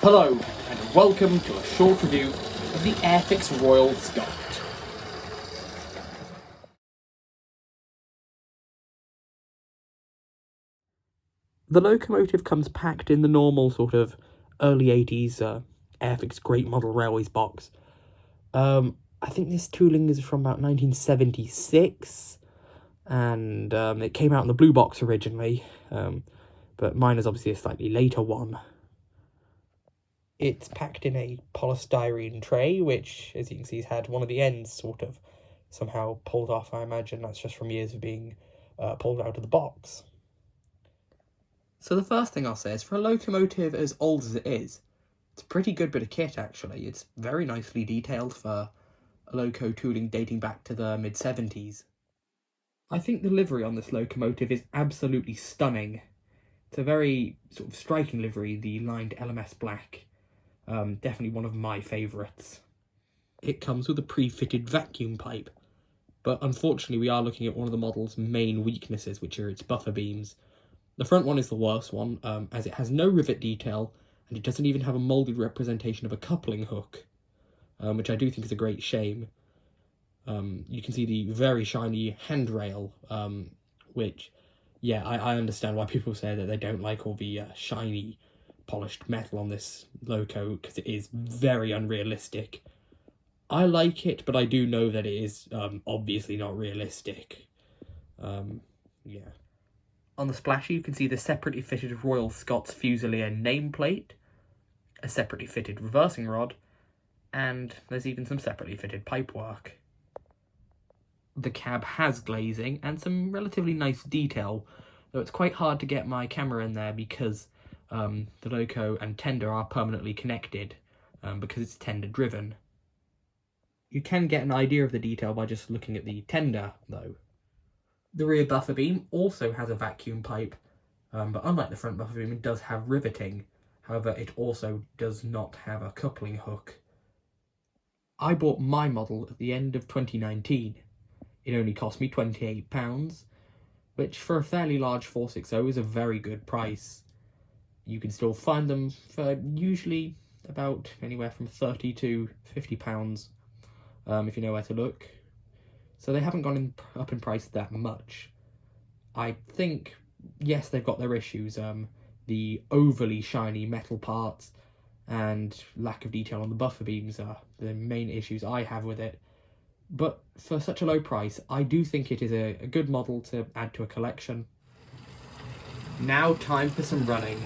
Hello, and welcome to a short review of the Airfix Royal Scot. The locomotive comes packed in the normal sort of early 80s Airfix Great Model Railways box. I think this tooling is from about 1976, and it came out in the blue box originally, but mine is obviously a slightly later one. It's packed in a polystyrene tray, which, as you can see, has had one of the ends sort of somehow pulled off. I imagine that's just from years of being pulled out of the box. So the first thing I'll say is, for a locomotive as old as it is, it's a pretty good bit of kit, actually. It's very nicely detailed for a loco tooling dating back to the mid-70s. I think the livery on this locomotive is absolutely stunning. It's a very sort of striking livery, the lined LMS black. Definitely one of my favourites. It comes with a pre-fitted vacuum pipe, but unfortunately we are looking at one of the model's main weaknesses, which are its buffer beams. The front one is the worst one, as it has no rivet detail, and it doesn't even have a moulded representation of a coupling hook, which I do think is a great shame. You can see the very shiny handrail, which, yeah, I understand why people say that they don't like all the shiny polished metal on this loco, because it is very unrealistic. I like it, but I do know that it is obviously not realistic. Yeah. On the splasher, you can see the separately fitted Royal Scots Fusilier nameplate, a separately fitted reversing rod, and there's even some separately fitted pipework. The cab has glazing and some relatively nice detail, though it's quite hard to get my camera in there because the loco and tender are permanently connected because it's tender driven. You can get an idea of the detail by just looking at the tender, though. The rear buffer beam also has a vacuum pipe, but unlike the front buffer beam, it does have riveting. However, it also does not have a coupling hook. I bought my model at the end of 2019. It only cost me £28, which for a fairly large 460 is a very good price. You can still find them for usually about anywhere from £30 to £50, if you know where to look. So they haven't gone up in price that much. I think, yes, they've got their issues. The overly shiny metal parts and lack of detail on the buffer beams are the main issues I have with it. But for such a low price, I do think it is a good model to add to a collection. Now time for some running.